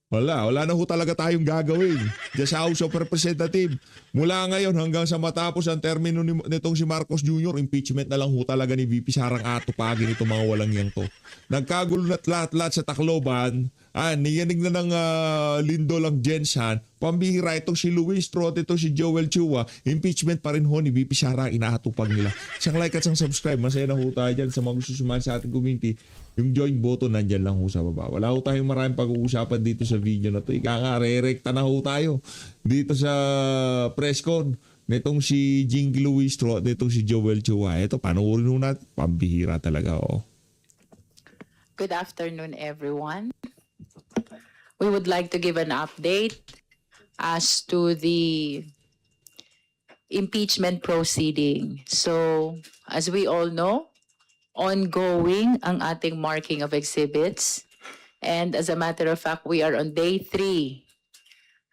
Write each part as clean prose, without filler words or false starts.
Wala na ho talaga tayong gagawin diyan sa House of Representative. Mula ngayon hanggang sa matapos ang termino nitong si Marcos Jr., impeachment na lang ho talaga ni VP Sarang atupagin itong mga walang yang to. Nagkagulo na't lahat-lahat sa Tacloban, niyanig na ng Lindo lang Jensan, pambihira itong si Luis Trot, itong si Joel Chua, impeachment pa rin ho ni VP Sarang, inaatupag nila. Isang like at isang subscribe, masaya na ho tayo dyan sa mga gusto sumali sa ating community. Yung join button nandyan lang ho sa baba. Wala ho tayong maraming pag-uusapan dito sa video na to. Ika nga, re-recta na ho tayo dito sa press con nitong si Jinky Luis Tro, nitong si Joel Chua. Ito, panoorin ho natin. Pambihira talaga, oh. Good afternoon, everyone. We would like to give an update as to the impeachment proceeding. So, as we all know, ongoing ang ating marking of exhibits. And as a matter of fact, we are on day 3.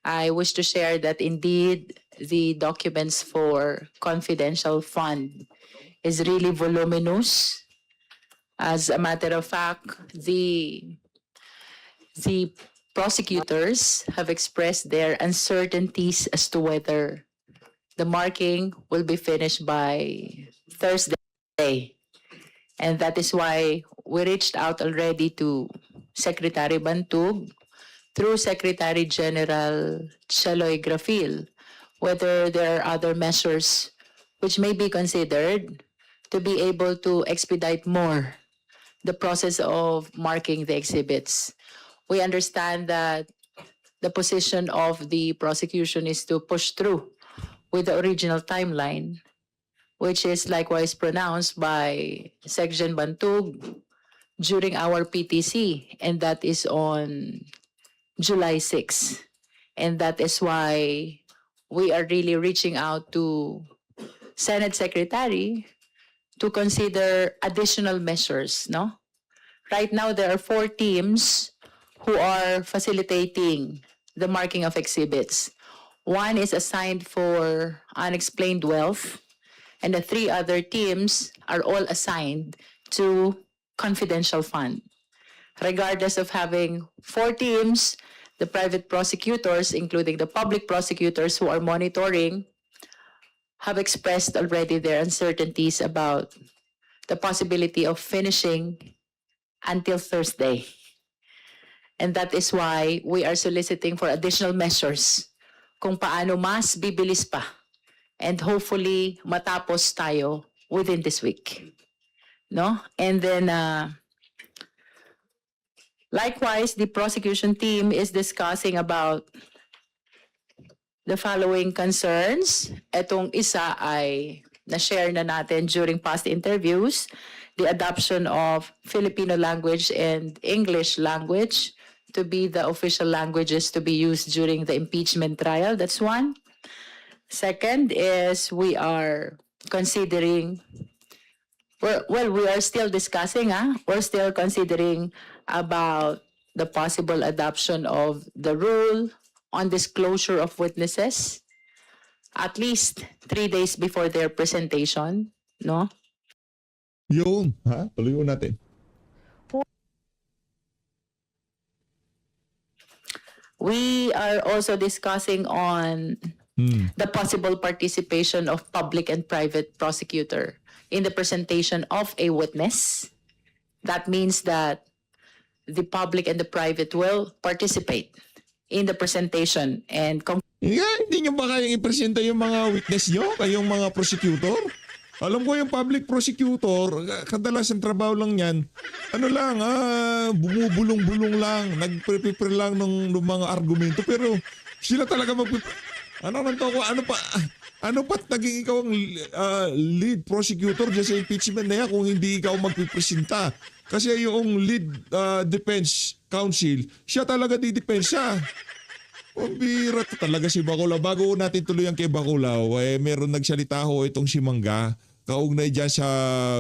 I wish to share that indeed the documents for confidential fund is really voluminous. As a matter of fact, the prosecutors have expressed their uncertainties as to whether the marking will be finished by Thursday. And that is why we reached out already to Secretary Bantug through Secretary General Chaloy Grafil, whether there are other measures which may be considered to be able to expedite more the process of marking the exhibits. We understand that the position of the prosecution is to push through with the original timeline, which is likewise pronounced by Section Bantug during our PTC, and that is on July 6. And that is why we are really reaching out to Senate Secretary to consider additional measures, no? Right now, there are 4 teams who are facilitating the marking of exhibits. One is assigned for unexplained wealth, and the 3 other teams are all assigned to confidential fund. Regardless of having 4 teams, the private prosecutors, including the public prosecutors who are monitoring, have expressed already their uncertainties about the possibility of finishing until Thursday. And that is why we are soliciting for additional measures kung paano mas bibilis pa and hopefully matapos tayo within this week. No? And then likewise, the prosecution team is discussing about the following concerns. Etong isa ay na-share na natin during past interviews, the adoption of Filipino language and English language to be the official languages to be used during the impeachment trial. That's one. Second is we are considering, we are still discussing, we're still considering about the possible adoption of the rule on disclosure of witnesses at least 3 days before their presentation, no? Yun, tuloy natin. We are also discussing on the possible participation of public and private prosecutor in the presentation of a witness. That means that the public and the private will participate in the presentation and Hindi nyo ba kayang ipresenta yung mga witness nyo, kayong mga prosecutor? Alam ko yung public prosecutor, kadalasan trabaho lang yan, bumubulong-bulong lang, nagprepare lang ng mga argumento, pero sila talaga ano pa't naging ikaw ang lead prosecutor dyan sa impeachment na yan kung hindi ikaw magpipresenta? Kasi yung lead defense counsel, siya talaga didepensa. Bira talaga si Baculaw. Bago natin tuloy ang kay Baculaw, meron nagsalita ho itong si Mangga. Kaugnay dyan sa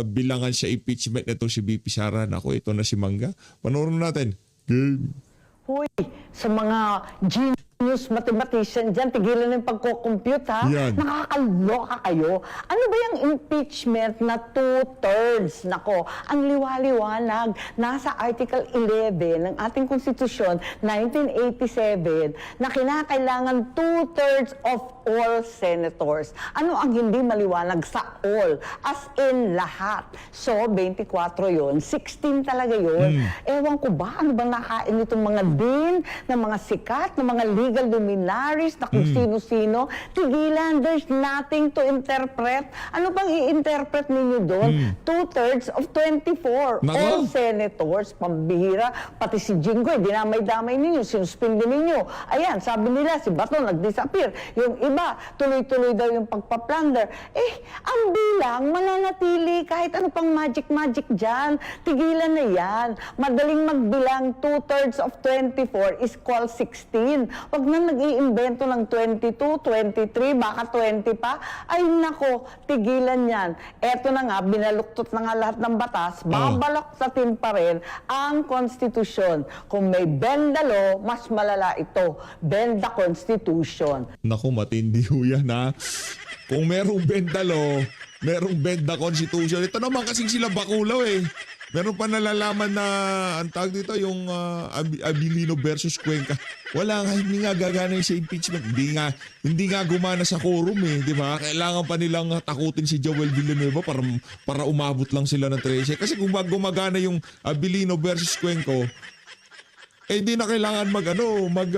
bilangan sa impeachment nito si BP Sara. Ako, ito na si Mangga. Panoorin natin. Hoy, sa mga News mathematician dyan, tigilan ng pagko-compute ha. Yan. Nakakaloka kayo. Ano ba yung impeachment na 2/3? Nako, ang liwaliwanag. Nasa Article 11 ng ating konstitusyon, 1987, na kinakailangan 2/3 of all senators. Ano ang hindi maliwanag sa all? As in lahat. So, 24 yon, 16 talaga yon. Ewan ko ba, ano bang nakain itong mga din, ng mga sikat, ng mga legal luminaries, na kung sino-sino. Tigilan, there's nothing to interpret. Ano bang i-interpret ninyo doon? 2/3 of 24. Nako. All senators, pambihira, pati si Jinggoy, dinamay-damay ninyo, sinuspindi ninyo. Ayan, sabi nila, si Bato nag-disappear. Yung iba, tuloy-tuloy daw yung pagpa-plunder. Ang bilang, mananatili kahit ano pang magic-magic dyan. Tigilan na yan. Madaling magbilang, 2/3 of 24 is called 16. Wag na nag-iimbento ng 22, 23, baka 20 pa. Ay nako, tigilan yan. Eto na nga, binaluktot na nga lahat ng batas, babalaktatin pa rin ang konstitusyon. Kung may bend the law, mas malala ito. Bend the Constitution. Naku, matindi ho yan ha. Kung merong bendalo, merong benda constitution. Ito naman kasing sila Baculaw eh. Meron pa nalalaman na ang tawag dito yung Abilino versus Cuenca. Wala nga, hindi nga gagana yung sa impeachment. Hindi nga gumana sa quorum eh, di ba? Kailangan pa nilang takutin si Joel Villanueva para umabot lang sila ng 13. Kasi kung gumagana yung Abilino versus Cuenca, hindi na kailangan mag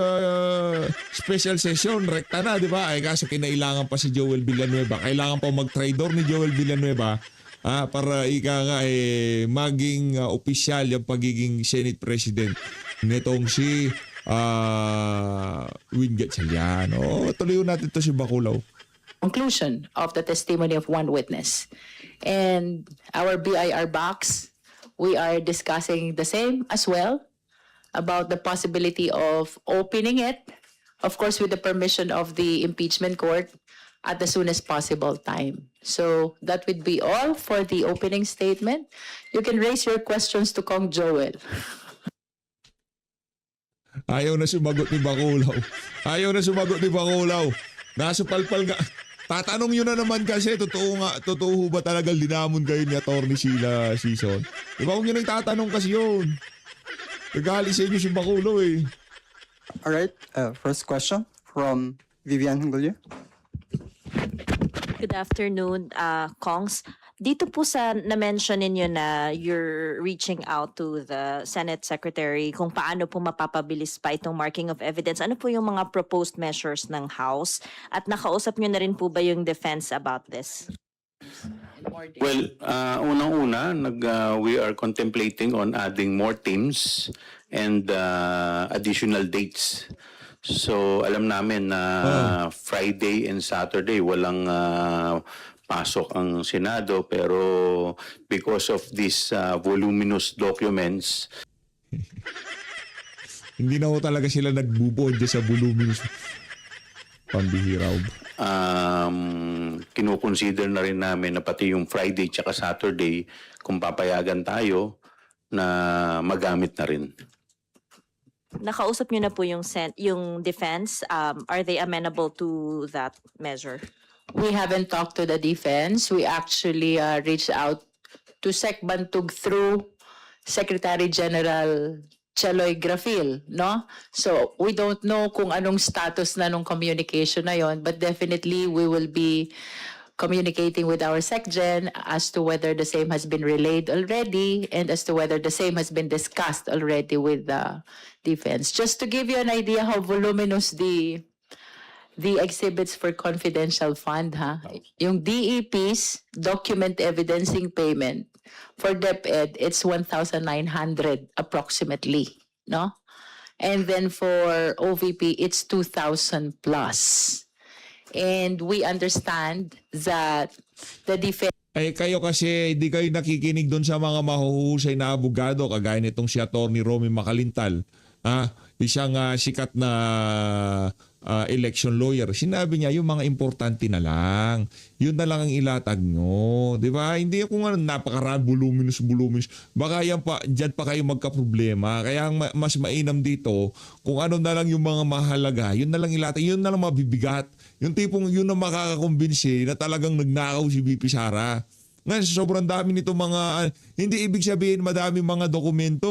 special session, rekta na, di ba? Ay kaso kinailangan pa si Joel Villanueva. Kailangan pa mag-traidor ni Joel Villanueva para maging opisyal yung pagiging Senate President nitong si Win Gatchalian. Tuloy natin to si Baculaw. Conclusion of the testimony of one witness. And our BIR box, we are discussing the same as well about the possibility of opening it, of course with the permission of the impeachment court, at the soonest possible time. So that would be all for the opening statement. You can raise your questions to Kong Joel. Ayaw na sumagot ni Baculaw. Nasupalpal nga. Tatanong yun na naman kasi, totoo ba talaga linamon kayo ni Atty. Sheila Sison? Diba kung yun ang tatanong kasi yun? Nagali sa inyo si Baculaw eh. Alright, first question from Vivian Hingulye. Good afternoon, Kongs. Dito po sa na-mention ninyo na you're reaching out to the Senate Secretary kung paano po mapapabilis pa itong marking of evidence. Ano po yung mga proposed measures ng House? At nakausap nyo na rin po ba yung defense about this? Well, unang-una, we are contemplating on adding more teams and additional dates. So, alam namin na Friday and Saturday walang pasok ang Senado, pero because of these voluminous documents, Hindi na ho talaga sila nagbubuod dyan sa voluminous. Pambihiraw. kinukonsider na rin namin na pati yung Friday tsaka Saturday, kung papayagan tayo, na magamit na rin. Nakausap nyo na po yung defense. Are they amenable to that measure? We haven't talked to the defense. We actually reached out to Sec Bantug through Secretary General Chaloy Grafil, no? So we don't know kung anong status na nung communication na yon, but definitely we will be communicating with our SecGen as to whether the same has been relayed already and as to whether the same has been discussed already with the defense. Just to give you an idea how voluminous the exhibits for confidential fund, ha? Yung DEP's document evidencing payment for DepEd, it's 1,900 approximately, no? And then for OVP, it's 2,000 plus. And we understand that the defense Ay kayo kasi hindi kayo nakikinig doon sa mga mahuhusay na abogado kagaya nitong si Atty. Romy Macalintal. isang sikat na election lawyer, sinabi niya yung mga importante na lang. Yun na lang ang ilatag nyo. Di ba? Hindi kung ano, napakarami, voluminous. Baka yan pa, dyan pa kayo magka-problema. Kaya ang mas mainam dito, kung ano na lang yung mga mahalaga, yun na lang ilatag, yun na lang mabibigat. Yung tipong yun na makakakumbinsi na talagang nagnakaw si VP Sara. Ngayon, sobrang dami nito mga, hindi ibig sabihin madami mga dokumento,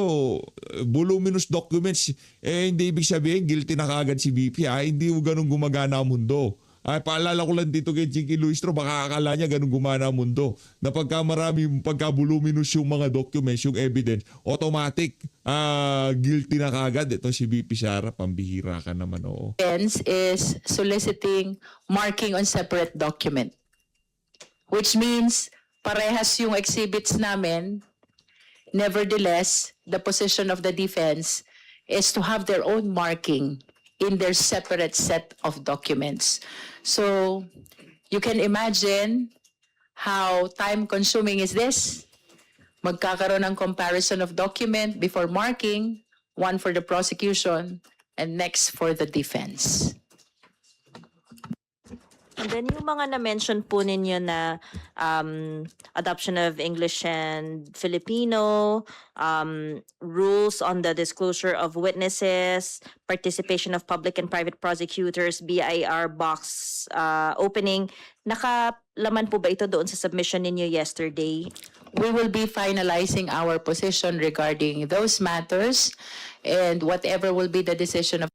voluminous documents, hindi ibig sabihin guilty na kaagad si VP, hindi mo ganun gumagana ang mundo. Paalala ko lang dito kay Jinky Luistro, baka akala niya ganun gumana ang mundo. Na pagka voluminous yung mga documents, yung evidence, automatic, guilty na kaagad. Ito si VP Sara, pambihira ka naman, oo. Defense is soliciting marking on separate document, which means parehas yung exhibits namin. Nevertheless, the position of the defense is to have their own marking in their separate set of documents. So you can imagine how time-consuming is this. Magkakaroon ng comparison of document before marking, one for the prosecution and next for the defense. And then yung mga na-mention po ninyo na adoption of English and Filipino, rules on the disclosure of witnesses, participation of public and private prosecutors, BIR box opening, nakalaman po ba ito doon sa submission ninyo yesterday? We will be finalizing our position regarding those matters, and whatever will be the decision of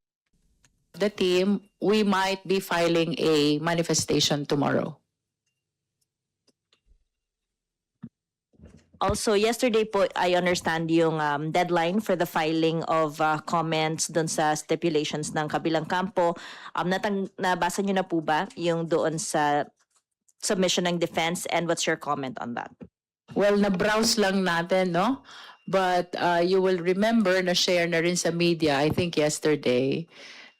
the team, we might be filing a manifestation tomorrow. Also, yesterday po, I understand yung deadline for the filing of comments doon sa stipulations ng kabilang kampo. Nabasa nyo na po ba yung doon sa submission ng defense, and what's your comment on that? Well, na-browse lang natin, no? But you will remember na share na rin sa media, I think yesterday,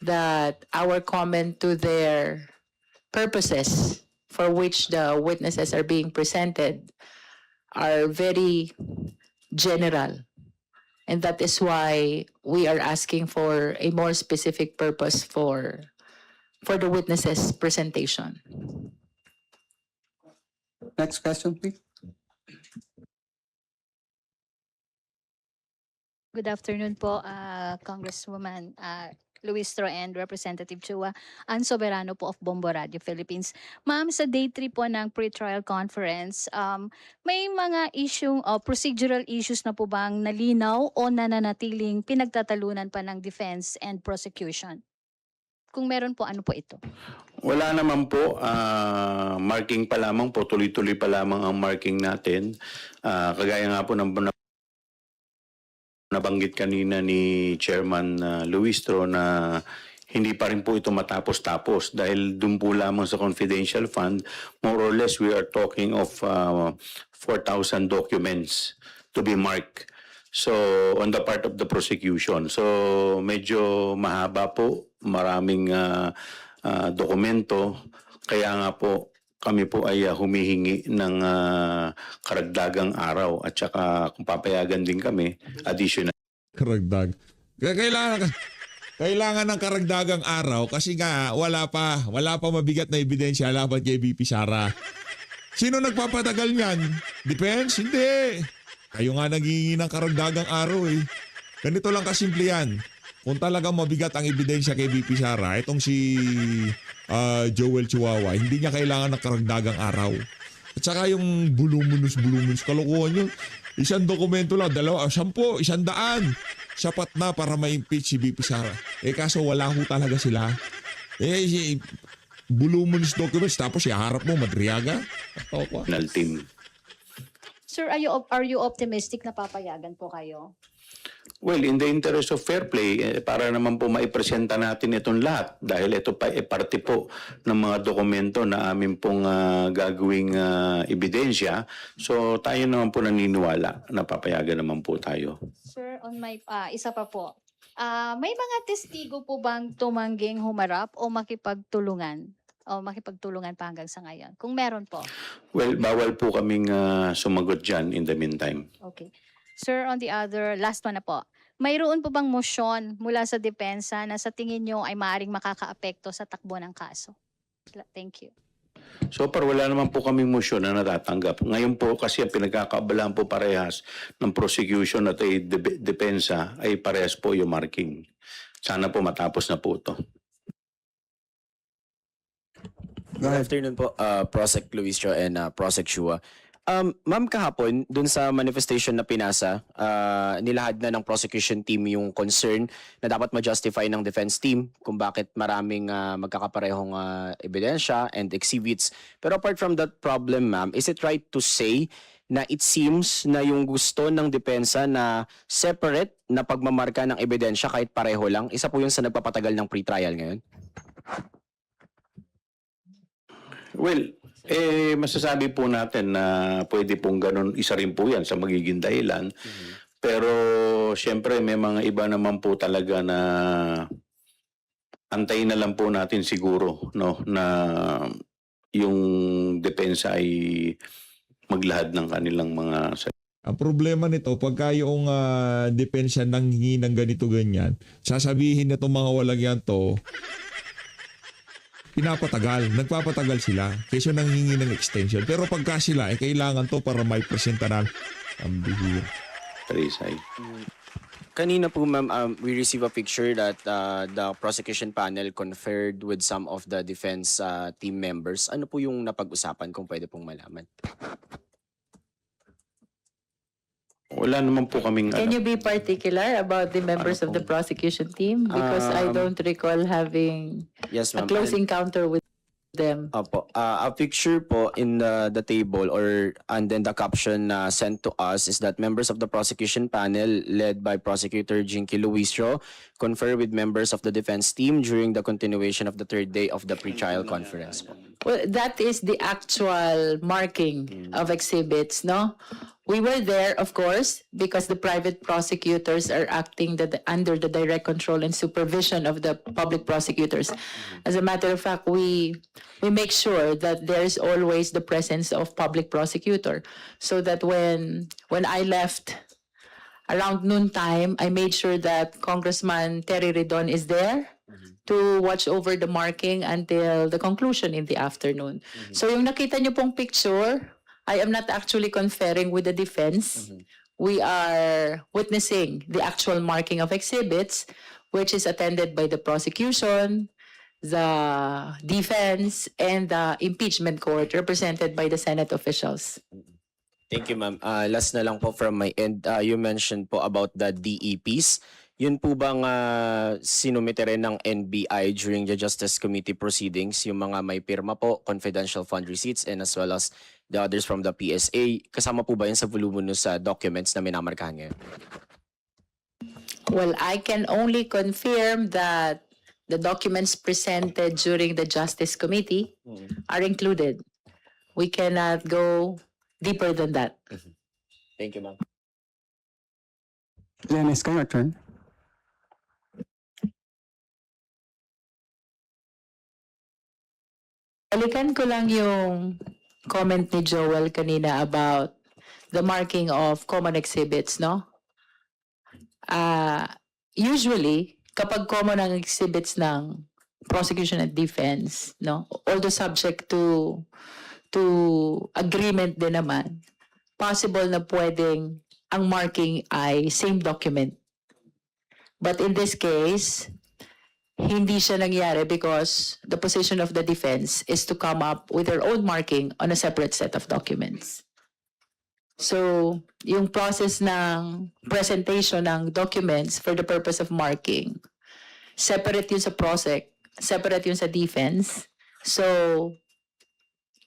that our comment to their purposes for which the witnesses are being presented are very general. And that is why we are asking for a more specific purpose for the witnesses' presentation. Next question, please. Good afternoon po, Congresswoman Luistro and Representative Chua. Ann Soberano po of Bombo Radio Philippines. Ma'am, sa day 3 po ng pre-trial conference, may mga procedural issues na po bang nalinaw o nananatiling pinagtatalunan pa ng defense and prosecution? Kung meron po, ano po ito? Wala naman po, marking pa lamang po, tuloy-tuloy pa lamang ang marking natin. Kagaya nga po ng nabanggit kanina ni Chairman Luistro na hindi pa rin po ito matapos-tapos dahil dun po lamang sa confidential fund, more or less we are talking of 4,000 documents to be marked. So, on the part of the prosecution. So, medyo mahaba po, maraming dokumento. Kaya nga po, kami po ay humihingi ng karagdagang araw at saka kung papayagan din kami, additional. Karagdag. Kailangan ng karagdagang araw kasi nga wala pa mabigat na ebidensya laban kay VP Sara. Sino nagpapatagal niyan? Defense? Hindi. Kayo nga naghihingi ng karagdagang araw eh. Ganito lang kasimple yan. Kung talagang mabigat ang ebidensya kay VP Sara, itong si Joel Chihuahua, hindi niya kailangan ng karagdagang araw. At saka yung voluminous, kalokohan yun. Isang dokumento lang, 10, 100. Sapat na para ma-impeach si VP Sara. Kaso wala ho talaga sila. Voluminous documents, tapos iharap mo, madriaga. Team. Sir, are you optimistic na papayagan po kayo? Well, in the interest of fair play, para naman po maipresenta natin itong lahat dahil ito pa parte po ng mga dokumento na amin pong gagawing ebidensya. So tayo naman po naniniwala na papayagan naman po tayo. Sir, on my isa pa po. May mga testigo po bang tumangging humarap o makipagtulungan? O makipagtulungan pa hanggang sa ngayon? Kung meron po. Well, bawal po kaming sumagot dyan in the meantime. Okay. Sir, on the other, last one na po. mayroon po bang motion mula sa depensa na sa tingin nyo ay maaaring makakaapekto sa takbo ng kaso? Thank you. So far, wala naman po kaming motion na natatanggap. Ngayon po kasi ang pinagkakaabalahan po parehas ng prosecution at depensa ay parehas po yung marking. Sana po matapos na po ito. Good afternoon po, Prosec Luistro and Prosec Shua. Ma'am, kahapon, dun sa manifestation na pinasa, nilahad na ng prosecution team yung concern na dapat ma-justify ng defense team kung bakit maraming magkakaparehong ebidensya and exhibits. Pero apart from that problem, ma'am, is it right to say na it seems na yung gusto ng depensa na separate na pagmamarka ng ebidensya kahit pareho lang, isa po yun sa nagpapatagal ng pre-trial ngayon? Well, masasabi po natin na pwede pong ganun, isa rin po yan sa magiging dahilan. Pero siyempre may mga iba naman po talaga na antayin na lang po natin siguro, no, na yung depensa ay maglahad ng kanilang mga. Ang problema nito, pagka yung depensa nanghingi ng ganito ganyan, sasabihin na itong mga walang yan to, nagpapatagal sila kaysa nanghingi ng extension. Pero pagka sila, kailangan to para may presenta ng ambihir. Trisay. Kanina po, ma'am, we receive a picture that the prosecution panel conferred with some of the defense team members. Ano po yung napag-usapan kung pwede pong malaman? Wala naman po kaming Can you be particular about the members of the prosecution team? Because I don't recall having Yes, a ma'am. close encounter with them. Opo. A picture po in the table and then the caption sent to us is that members of the prosecution panel led by Prosecutor Jinky Luistro confer with members of the defense team during the continuation of the third day of the pre-trial conference po. Well, that is the actual marking of exhibits, no? We were there, of course, because the private prosecutors are acting under the direct control and supervision of the public prosecutors. As a matter of fact, we make sure that there is always the presence of public prosecutor, so that when I left around noontime, I made sure that Congressman Terry Ridon is there to watch over the marking until the conclusion in the afternoon. So yung nakita niyo pong picture, I am not actually conferring with the defense. We are witnessing the actual marking of exhibits, which is attended by the prosecution, the defense, and the impeachment court represented by the Senate officials. Thank you, ma'am. Last na lang po from my end. You mentioned po about the DEPs. Yun po bang sinumite rin ng NBI during the Justice Committee proceedings, yung mga may pirma po, confidential fund receipts, and as well as the others from the PSA? Kasama po ba yun sa voluminous documents na minamarkahan ngayon? Well, I can only confirm that the documents presented during the Justice Committee are included. We cannot go deeper than that. Thank you, ma'am. Janice, can you return? Balikan ko lang yung comment ni Joel kanina about the marking of common exhibits, no? Usually, kapag common ang exhibits ng prosecution and defense, no? Although subject to agreement din naman, possible na pwedeng ang marking ay same document. But in this case, hindi siya nangyari because the position of the defense is to come up with their own marking on a separate set of documents. So, yung process ng presentation ng documents for the purpose of marking, separate yun sa prosec, separate yun sa defense. So,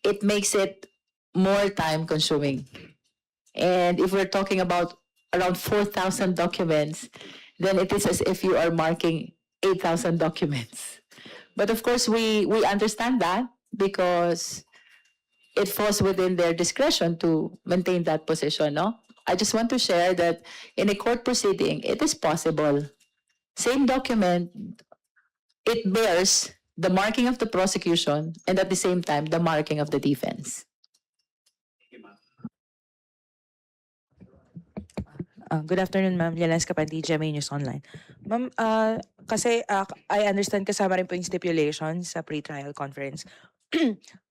it makes it more time consuming. And if we're talking about around 4,000 documents, then it is as if you are marking 8,000 documents. But of course, we understand that because it falls within their discretion to maintain that position, no? I just want to share that in a court proceeding, it is possible. Same document, it bears the marking of the prosecution and at the same time, the marking of the defense. Good afternoon, ma'am. Yelens Kapanti, GMA News Online. Ma'am, kasi I understand kasama rin po yung stipulation sa pre-trial conference.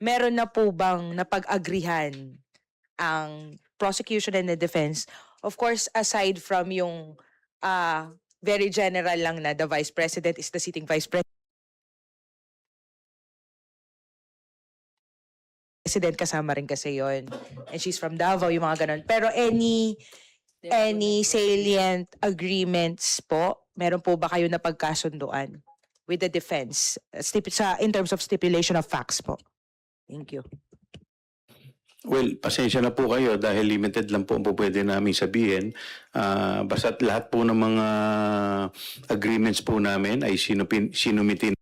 Meron na po bang napag-agrihan ang prosecution and the defense? Of course, aside from yung very general lang na the Vice President is the sitting Vice President, kasama rin kasi yon. And she's from Davao, yung mga ganun. Pero any salient agreements po? Meron po ba kayo na pagkasunduan with the defense in terms of stipulation of facts po? Thank you. Well, pasensya na po kayo dahil limited lang po ang pwede namin sabihin. Basta't lahat po ng mga agreements po namin ay sinumitin.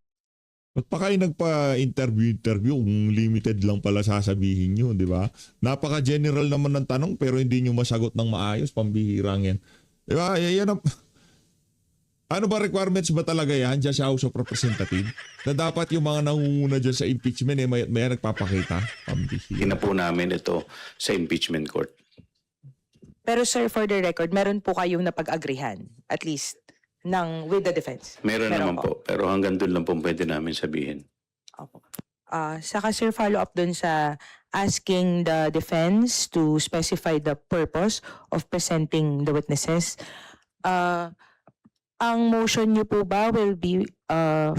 Ba't pa kayo nagpa-interview kung limited lang pala sasabihin nyo, di ba? Napaka-general naman ng tanong pero hindi nyo masagot ng maayos, pambihirang yan. Di ba? Ano ba requirements ba talaga yan dyan sa House of Representatives? Na dapat yung mga nangunguna dyan sa impeachment may nagpapakita? Pambihira. Hindi na po namin ito sa impeachment court. Pero sir, for the record, meron po kayong napag-agrihan, at least, with the defense? Meron naman po, pero hanggang doon lang po pwede namin sabihin. Opo. Saka sir, follow up dun sa asking the defense to specify the purpose of presenting the witnesses. Ang motion niyo po ba will be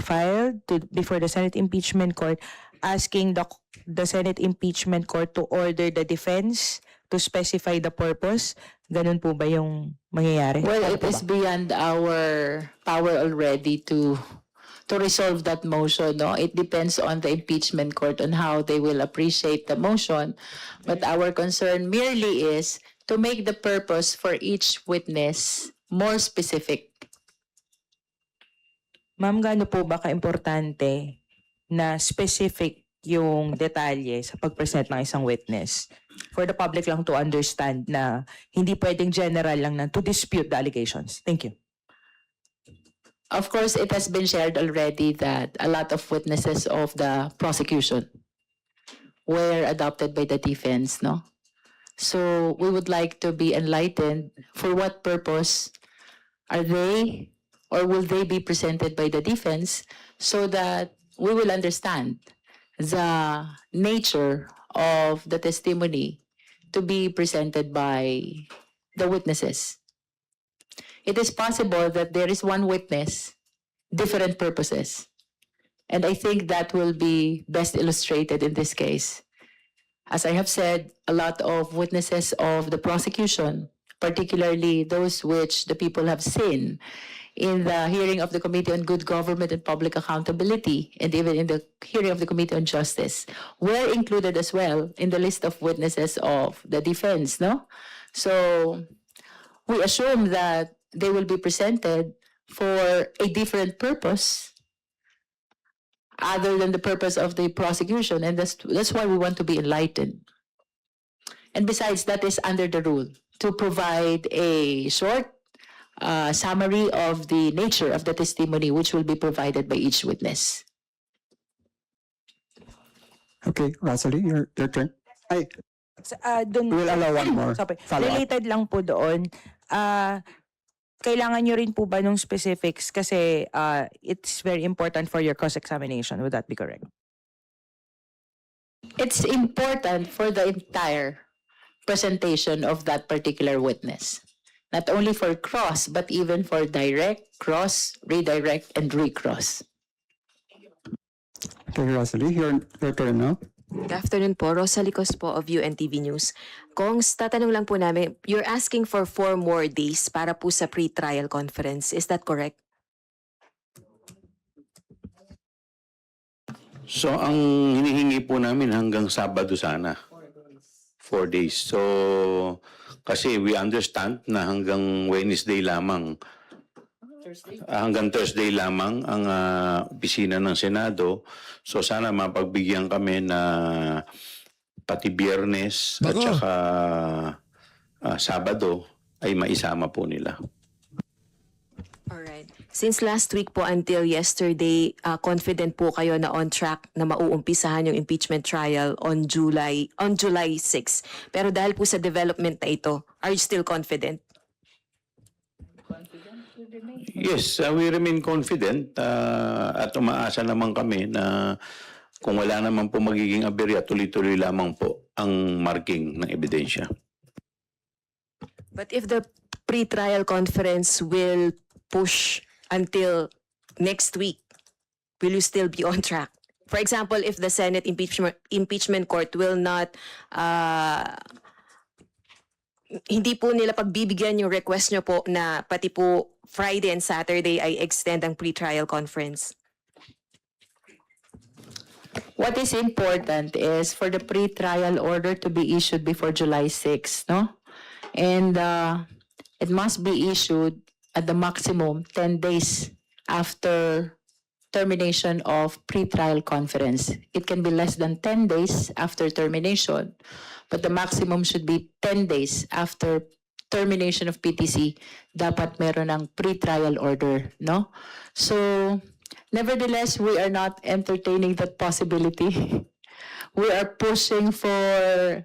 filed before the Senate Impeachment Court asking the Senate Impeachment Court to order the defense to specify the purpose? Ganun po ba yung mangyayari? Well, Ano it po is ba? beyond our power already to resolve that motion. No, it depends on the impeachment court on how they will appreciate the motion. But our concern merely is to make the purpose for each witness more specific. Ma'am, gaano po ba ka-importante na specific yung detalye sa pag-present ng isang witness? For the public lang to understand na hindi pwedeng general lang na to dispute the allegations. Thank you. Of course, it has been shared already that a lot of witnesses of the prosecution were adopted by the defense, no? So we would like to be enlightened for what purpose are they or will they be presented by the defense so that we will understand the nature of the testimony to be presented by the witnesses. It is possible that there is one witness, different purposes. And I think that will be best illustrated in this case. As I have said, a lot of witnesses of the prosecution, particularly those which the people have seen in the hearing of the Committee on Good Government and Public Accountability, and even in the hearing of the Committee on Justice, were included as well in the list of witnesses of the defense, no? So we assume that they will be presented for a different purpose other than the purpose of the prosecution, and that's why we want to be enlightened. And besides, that is under the rule, to provide a short summary of the nature of the testimony which will be provided by each witness. Okay, Rosalie, your turn. Ay, we'll allow one more Sorry. follow-up. Related lang po doon, kailangan nyo rin po ba nung specifics kasi it's very important for your cross-examination. Would that be correct? It's important for the entire presentation of that particular witness. Not only for cross, but even for direct, cross, redirect, and recross. Okay, Rosalie, your turn now. Good afternoon po. Rosalie Cos po of UNTV News. Kongs, tatanong lang po namin, you're asking for 4 more days para po sa pre-trial conference. Is that correct? So ang hinihingi po namin hanggang Sabado sana. 4 days. So kasi we understand na hanggang Wednesday lamang, hanggang Thursday lamang ang opisina ng Senado. So sana mapagbigyan kami na pati Biyernes at Nako. saka Sabado ay maisama po nila. Alright. Since last week po until yesterday, confident po kayo na on track na mauumpisahan yung impeachment trial on July 6. Pero dahil po sa development na ito, are you still confident? Yes, we remain confident at umaasa naman kami na kung wala naman po magiging aberya, tuloy-tuloy lamang po ang marking ng ebidensya. But if the pre-trial conference will push until next week, will you still be on track? For example, if the Senate impeachment court will not hindi po nila pagbibigyan yung request nyo po na pati po Friday and Saturday ay extend ang pre-trial conference. What is important is for the pre-trial order to be issued before July 6, no? And it must be issued at the maximum 10 days after termination of pre-trial conference. It can be less than 10 days after termination, but the maximum should be 10 days after termination of PTC. Dapat meron ng pre-trial order, no? So, nevertheless, we are not entertaining that possibility. We are pushing for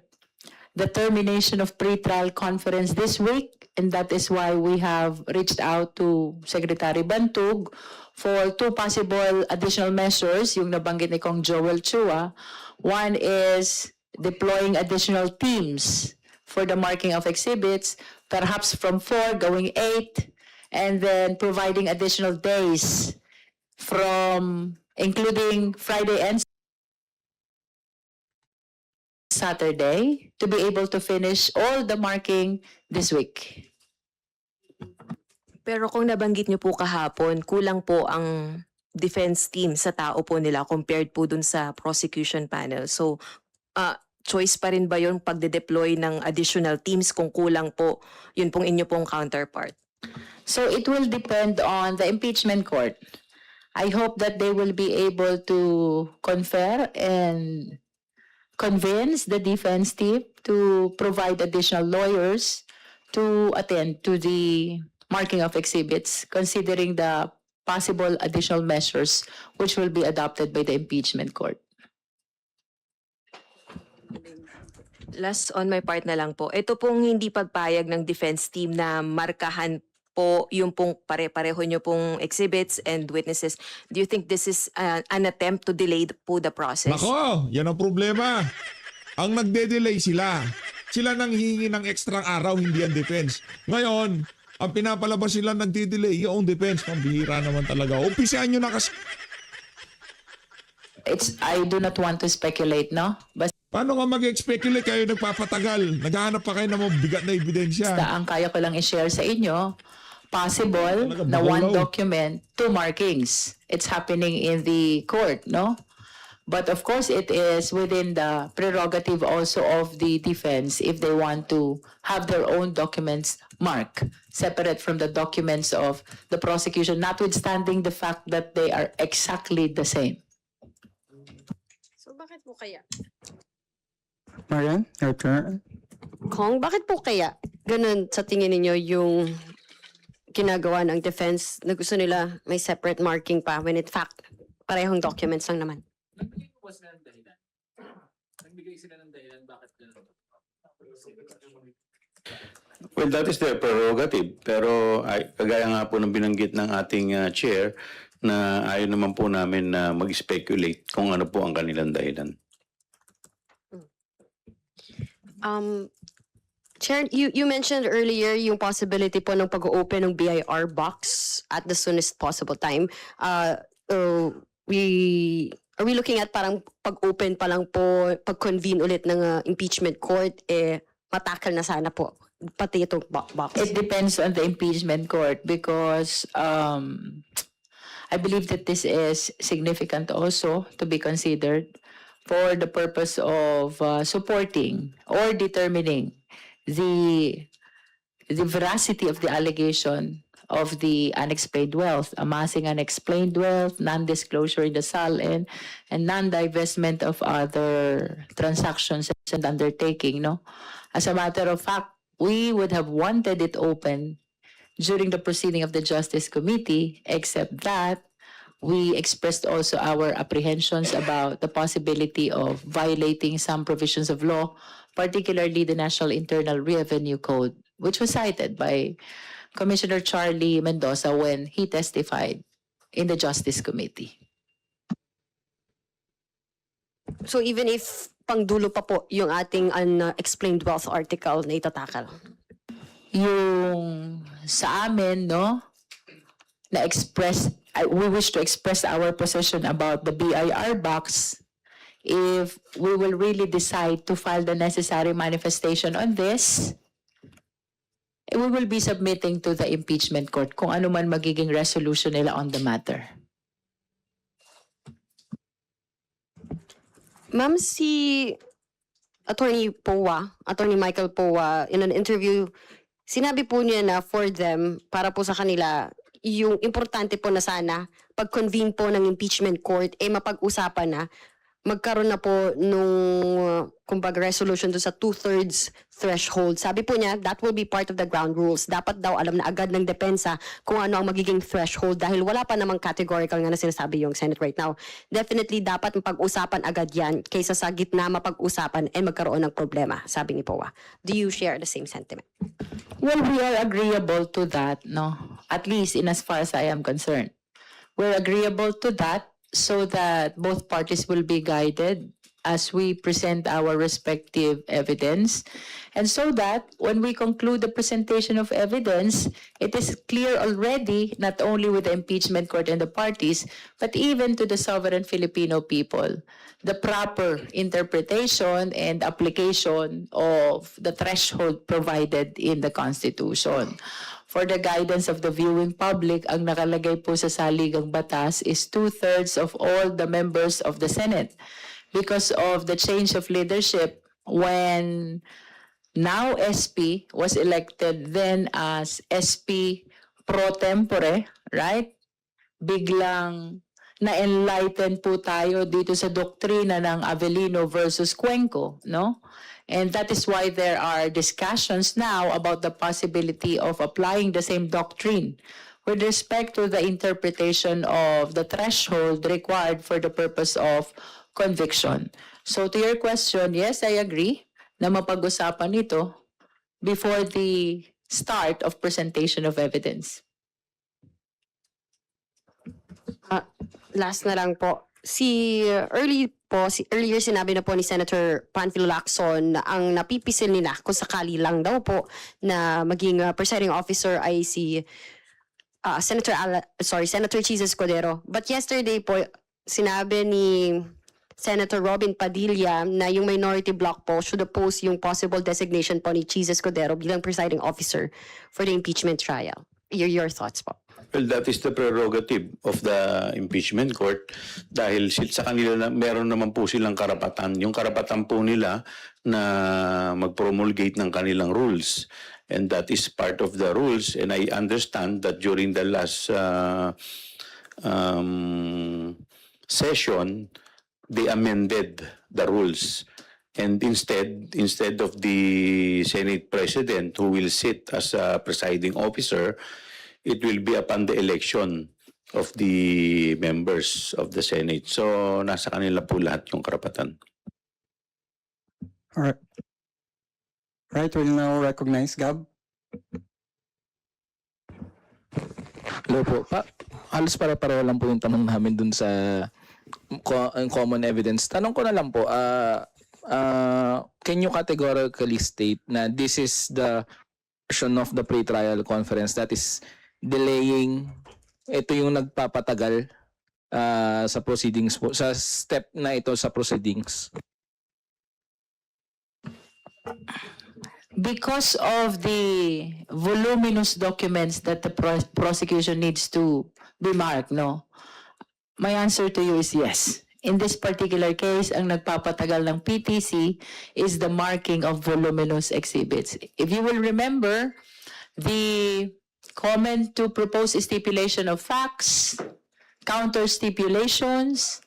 the termination of pre-trial conference this week, and that is why we have reached out to Secretary Bantug for 2 possible additional measures, yung nabanggit ni Kong Joel Chua. One is deploying additional teams for the marking of exhibits, perhaps from 4 going 8, and then providing additional days from including Friday and Saturday to be able to finish all the marking this week. Pero kung nabanggit nyo po kahapon, kulang po ang defense team sa tao po nila compared po dun sa prosecution panel. So, choice pa rin ba yung pagde-deploy ng additional teams kung kulang po yun pong inyo pong counterpart? So it will depend on the impeachment court. I hope that they will be able to confer and convince the defense team to provide additional lawyers to attend to the marking of exhibits, considering the possible additional measures which will be adopted by the impeachment court. Last on my part na lang po, ito pong hindi pagpayag ng defense team na markahan po yung pong pare-pareho nyo pong exhibits and witnesses. Do you think this is an attempt to delay po the process? Nako, yan ang problema. Ang nagde-delay sila. Sila nang hihingi ng ekstrang araw, hindi ang defense. Ngayon, ang pinapalabas sila nagde-delay, yung defense. Pambihira naman talaga. Umpisahan nyo na kasi. I do not want to speculate, no? Paano nga mag-speculate kayo nagpapatagal? Naghahanap pa kayo ng mga bigat na ebidensya. Basta ang kaya ko lang i-share sa inyo, possible Talaga, na one bakulaw. document, 2 markings. It's happening in the court, no? But of course, it is within the prerogative also of the defense if they want to have their own documents marked, separate from the documents of the prosecution, notwithstanding the fact that they are exactly the same. So bakit po kaya? Marian, your turn. Kong, bakit po kaya ganun sa tingin ninyo yung ginagawa ng defense na gusto nila may separate marking pa when in fact parehong documents lang naman? Nagbigay sila ng dahilan bakit ganun. Well, that is their prerogative. Pero kagaya nga po ng binanggit ng ating chair na ayaw naman po namin na mag-speculate kung ano po ang kanilang dahilan. Chair, you mentioned earlier yung possibility po ng pag-open ng BIR box at the soonest possible time. Are we looking at parang pag-open pa lang po, pag-convene ulit ng impeachment court, matakal na sana po pati itong box? It depends on the impeachment court because I believe that this is significant also to be considered for the purpose of supporting or determining the veracity of the allegation of the unexplained wealth, amassing unexplained wealth, non-disclosure in the SALN, and non-divestment of other transactions and undertaking, no? As a matter of fact, we would have wanted it open during the proceeding of the Justice Committee, except that we expressed also our apprehensions about the possibility of violating some provisions of law, particularly the National Internal Revenue Code, which was cited by Commissioner Charlie Mendoza when he testified in the Justice Committee. So even if pangdulo pa po yung ating unexplained wealth article na itatakal. Yung sa amin, no, we wish to express our position about the BIR box. If we will really decide to file the necessary manifestation on this, we will be submitting to the impeachment court kung ano man magiging resolution nila on the matter. Ma'am, si Attorney Michael Powa, in an interview, sinabi po niya na for them, para po sa kanila, yung importante po na sana, pag-convene po ng impeachment court, mapag-usapan na, magkaroon na po nung, kumbaga, resolution doon sa 2/3 threshold. Sabi po niya, that will be part of the ground rules. Dapat daw alam na agad ng depensa kung ano ang magiging threshold dahil wala pa namang categorical nga na sinasabi yung Senate right now. Definitely dapat mapag-usapan agad yan kaysa sa gitna mapag-usapan and magkaroon ng problema, sabi ni Powa. Do you share the same sentiment? Well, we are agreeable to that, no? At least in as far as I am concerned. We're agreeable to that so that both parties will be guided as we present our respective evidence. And so that when we conclude the presentation of evidence, it is clear already, not only with the impeachment court and the parties, but even to the sovereign Filipino people, the proper interpretation and application of the threshold provided in the Constitution. For the guidance of the viewing public, ang nakalagay po sa saligang batas is 2/3 of all the members of the Senate. Because of the change of leadership, when now SP was elected then as SP pro tempore, right? Biglang na-enlighten po tayo dito sa doktrina ng Avellino versus Cuenco, no? And that is why there are discussions now about the possibility of applying the same doctrine with respect to the interpretation of the threshold required for the purpose of conviction. So to your question, yes, I agree na mapag-usapan ito before the start of presentation of evidence. Last na lang po. Earlier sinabi na po ni Senator Panfilo Lacson na ang napipisil nila kung sakali lang daw po na maging presiding officer ay si Senator Chis Escudero. But yesterday po sinabi ni Senator Robin Padilla na yung minority bloc po should oppose yung possible designation po ni Chis Escudero bilang presiding officer for the impeachment trial. Your thoughts po? Well, that is the prerogative of the impeachment court dahil sa kanila na, meron naman po silang karapatan. Yung karapatan po nila na mag-promulgate ng kanilang rules. And that is part of the rules. And I understand that during the last session, they amended the rules. And instead of the Senate President who will sit as a presiding officer, it will be upon the election of the members of the Senate. So, nasa kanila po lahat yung karapatan. All right. Right, we'll now recognize Gab. Hello po. Halos pare-pareho lang po yung tanong namin dun sa common evidence. Tanong ko na lang po, can you categorically state na this is the version of the pre-trial conference that is delaying, ito yung nagpapatagal sa proceedings po, sa step na ito sa proceedings? Because of the voluminous documents that the prosecution needs to be marked, no? My answer to you is yes. In this particular case, ang nagpapatagal ng PTC is the marking of voluminous exhibits. If you will remember, the comment to propose stipulation of facts, counter stipulations,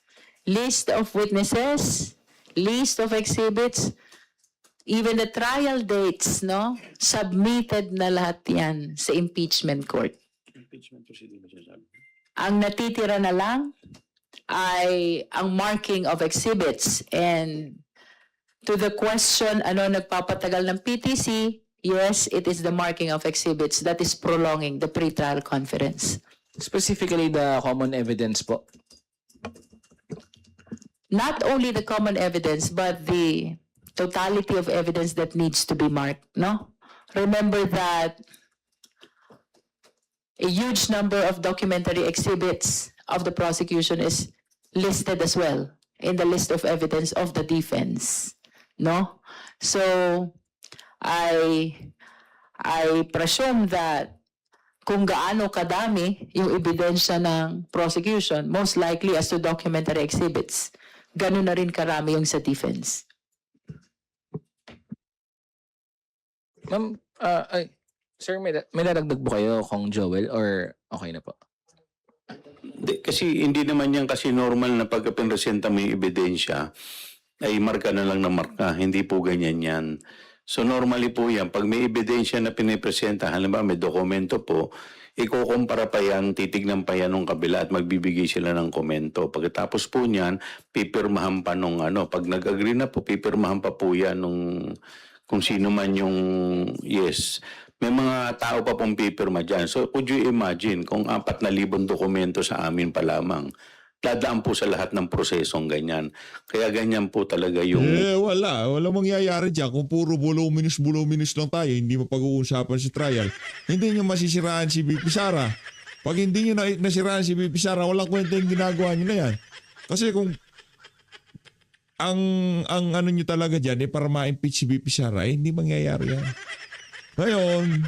list of witnesses, list of exhibits, even the trial dates, no? Submitted na lahat yan sa impeachment court. Ang natitira na lang ay ang marking of exhibits. And to the question, ano nagpapatagal ng PTC, yes, it is the marking of exhibits that is prolonging the pretrial conference. Specifically the common evidence po. Not only the common evidence, but the totality of evidence that needs to be marked, no? Remember that a huge number of documentary exhibits of the prosecution is listed as well in the list of evidence of the defense, no? So, I presume that kung gaano kadami yung ebidensya ng prosecution, most likely as to documentary exhibits, ganun na rin karami yung sa defense. Ma'am, sir, may dadagdag po kayo kung Joel or okay na po? Kasi hindi naman yan kasi normal na pagka pinresenta mo yung ebidensya, ay marka na lang na marka. Hindi po ganyan yan. So normally po yan, pag may ebidensya na pinipresenta, halimbawa may dokumento po, ikukumpara pa yan, titignan pa yan ng kabila at magbibigay sila ng komento. Pagkatapos po niyan, pipirmahan pa nung pag nag-agree na po, pipirmahan pa po yan nung kung sino man yung yes. May mga tao pa pong pipirma dyan. So could you imagine kung 4,000 dokumento sa amin pa lamang, dadaan po sa lahat ng prosesong ganyan. Kaya ganyan po talaga yung... Wala. Walang mangyayari dyan. Kung puro voluminous lang tayo, hindi mapag-uusapan sa trial, hindi nyo masisiraan si VP Sara. Pag hindi nyo nasiraan si VP Sara, walang kwenta yung ginagawa nyo na yan. Kasi kung ang ano nyo talaga dyan, para ma-impeach si VP Sara, hindi mangyayari yan. Ngayon,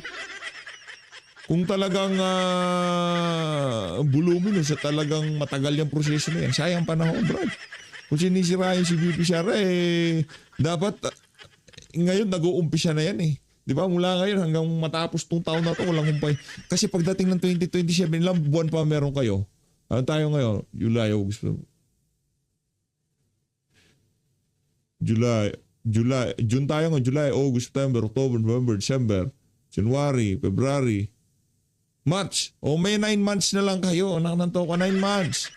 kung talagang voluminous at talagang matagal yung proseso na yan, sayang panahon, Brad. Kung sinisirahin si VP Sara, dapat ngayon nag-uumpisa na yan eh. Di ba? Mula ngayon hanggang matapos tong taon na to, walang humpay. Kasi pagdating ng 2027, ilang buwan pa meron kayo? Ano tayo ngayon? July, August. June tayo ngayon. July, August, September, October, November, December, January, February, March. May 9 months na lang kayo. Nakakanta ka 9 months.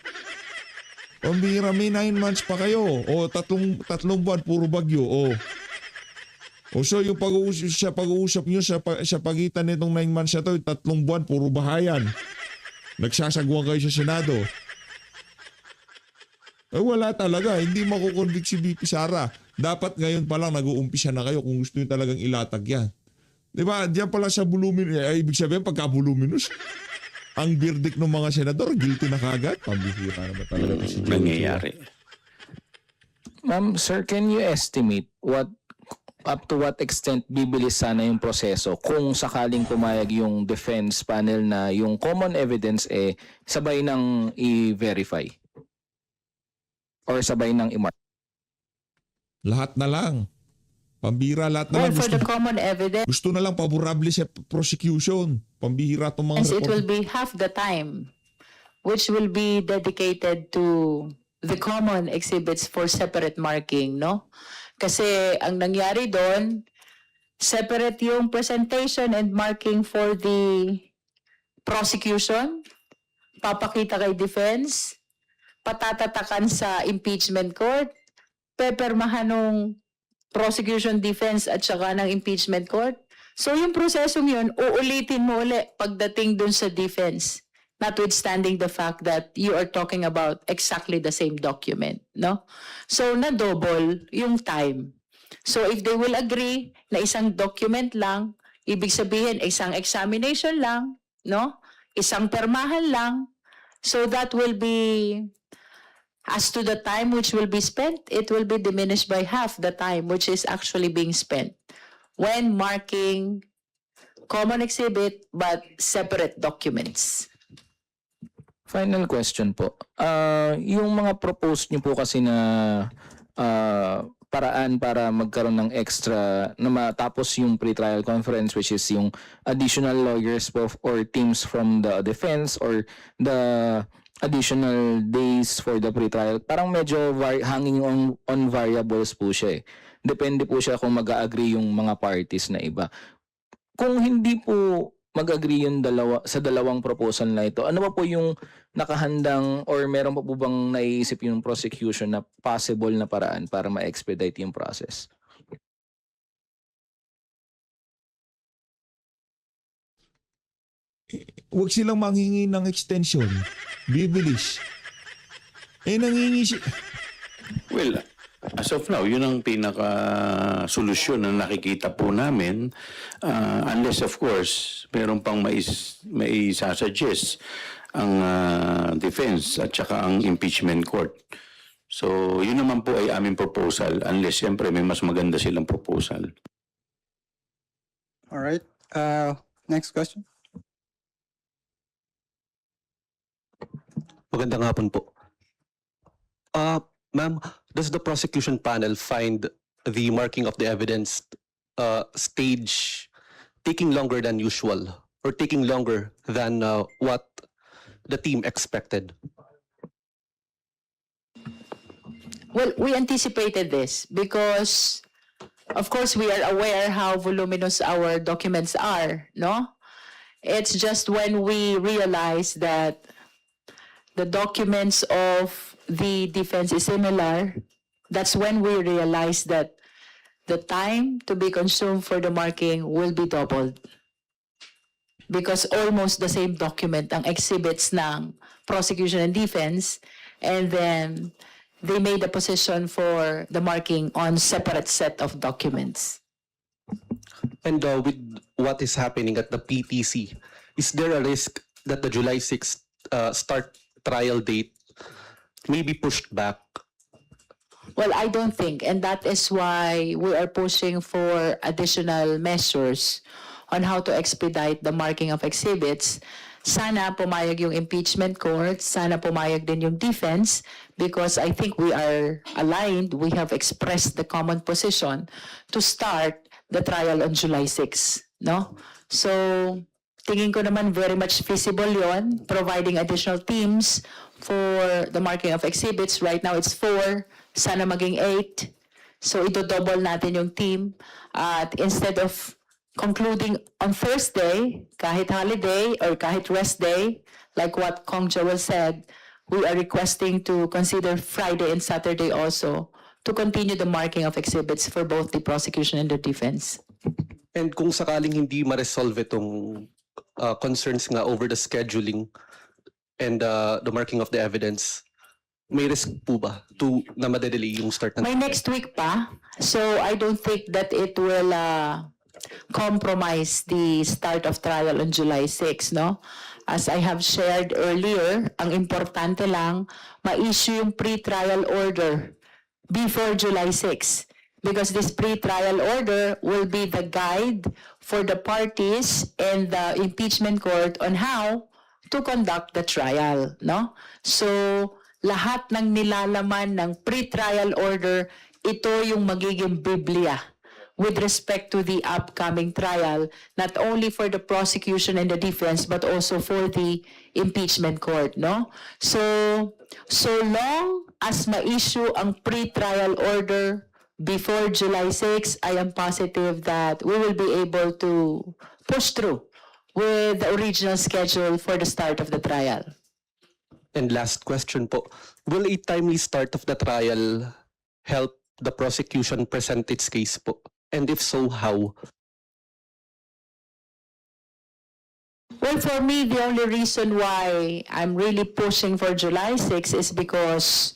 Pambira, may 9 months pa kayo. Tatlong buwan, puro bagyo. So yung pag-uusap nyo sa pagitan nitong 9 months na to, 3 buwan, puro bahayan. Nagsasagwan kayo sa Senado. Wala talaga. Hindi makukonvict si VP Sara. Dapat ngayon pa lang nag-uumpisa na kayo kung gusto nyo talagang ilatag yan. Diba? Diyan pala sa voluminous. Ibig sabihin, pagka voluminous, ang verdict ng mga senador, guilty na kagad. Pambihira naman talaga si Joel. nangyayari. Ma'am, sir, can you estimate up to what extent bibilis sana yung proseso kung sakaling pumayag yung defense panel na yung common evidence sabay nang i-verify? Or sabay nang i-mark? Lahat na lang. Pambihira, lahat na Well, lang. for the common evidence, Gusto na lang paborable sa prosecution. Pambihira itong mga it will be half the time, which will be dedicated to the common exhibits for separate marking, no? Kasi ang nangyari doon, separate yung presentation and marking for the prosecution, papakita kay defense, patatatakan sa impeachment court, pepermahan ng prosecution, defense at saka ng impeachment court. So yung prosesong yun, uulitin mo uli pagdating dun sa defense, notwithstanding the fact that you are talking about exactly the same document, no? So na-double yung time. So if they will agree na isang document lang, ibig sabihin isang examination lang, no? Isang permahan lang, so that will be, as to the time which will be spent, it will be diminished by half the time which is actually being spent when marking common exhibit but separate documents. Final question po. Yung mga proposed nyo po kasi na paraan para magkaroon ng extra na matapos yung pre-trial conference, which is yung additional lawyers or teams from the defense or the additional days for the pre-trial, parang medyo hanging on variables po siya eh. Depende po siya kung mag-agree yung mga parties na iba. Kung hindi po mag-agree yung sa dalawang proposal na ito, ano pa po yung nakahandang or meron pa po bang naiisip yung prosecution na possible na paraan para ma-expedite yung process? Huwag silang manghingi ng extension. Bibilis. Nangingi si... Well, as of now, yun ang pinaka-solusyon na nakikita po namin. Unless, of course, meron pang may sasuggest ang defense at saka ang impeachment court. So, yun naman po ay aming proposal unless, siyempre, may mas maganda silang proposal. All right. Next question. Magandang hapon po. Ma'am, does the prosecution panel find the marking of the evidence stage taking longer than usual or taking longer than what the team expected? Well, we anticipated this because, of course, we are aware how voluminous our documents are, no? It's just when we realize that the documents of the defense is similar, that's when we realize that the time to be consumed for the marking will be doubled. Because almost the same document ang exhibits ng prosecution and defense, and then they made a position for the marking on separate set of documents. And with what is happening at the PTC, is there a risk that the July 6th start trial date may be pushed back? Well, I don't think, and that is why we are pushing for additional measures on how to expedite the marking of exhibits. Sana pumayag yung impeachment court, sana pumayag din yung defense, because I think we are aligned, we have expressed the common position to start the trial on July 6, no? So, tingin ko naman very much feasible yon, providing additional teams for the marking of exhibits. Right now it's 4, sana maging 8. So ito-double natin yung team. At instead of concluding on Thursday, kahit holiday or kahit rest day, like what Kong Joel said, we are requesting to consider Friday and Saturday also to continue the marking of exhibits for both the prosecution and the defense. And kung sakaling hindi ma-resolve itong concerns nga over the scheduling and the marking of the evidence, may risk po ba na madedelay yung start ng... May next week pa, so I don't think that it will compromise the start of trial on July 6, no? As I have shared earlier, ang importante lang, ma-issue yung pre-trial order before July 6. Because this pre-trial order will be the guide for the parties and the impeachment court on how to conduct the trial, no? So, lahat ng nilalaman ng pre-trial order, ito yung magiging Biblia with respect to the upcoming trial, not only for the prosecution and the defense, but also for the impeachment court, no? So long as ma-issue ang pre-trial order before July 6, I am positive that we will be able to push through with the original schedule for the start of the trial. And last question po, will a timely start of the trial help the prosecution present its case po? And if so, how? Well, for me, the only reason why I'm really pushing for July 6 is because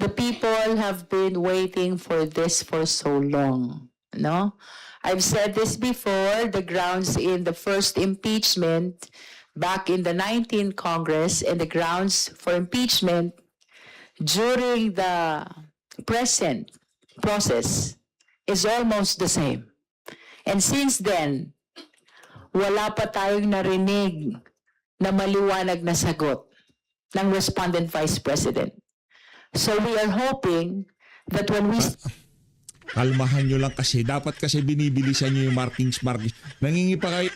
the people have been waiting for this for so long, no? I've said this before, the grounds in the first impeachment back in the 19th Congress and the grounds for impeachment during the present process is almost the same. And since then, wala pa tayong narinig na maliwanag na sagot ng respondent vice president. So we are hoping that when we... Kalmahan nyo lang kasi. Dapat kasi binibilisan nyo yung markings. Nangingi pa kayo.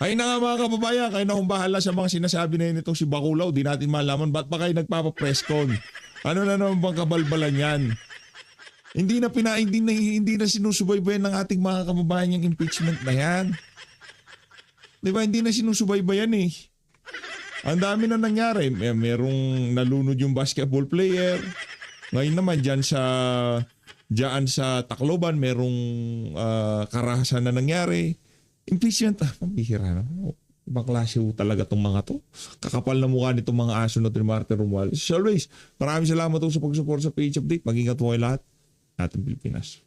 Kayo na nga mga kababayan, kayo na kung bahala sa mga sinasabi na yun itong si Bacolao. Di natin malaman. Ba't pa kayo nagpapa-presscon? Ano na naman bang kabalbalan yan? Hindi na sinusubaybayan ng ating mga kababayan yung impeachment na yan. Di ba? Hindi na sinusubaybayan eh. Ang dami na nangyari. Merong nalunod yung basketball player. Ngayon naman dyan sa Tacloban, merong karahasan na nangyari. Impeachment, pambihira na. Ibang klase ho talaga itong mga to. Kakapal na mukha nitong mga aso na ito ni Martin Romualdez. As always, maraming salamat po sa pag-support sa PH Update. Mag-ingat po kayo lahat. Ating Pilipinas.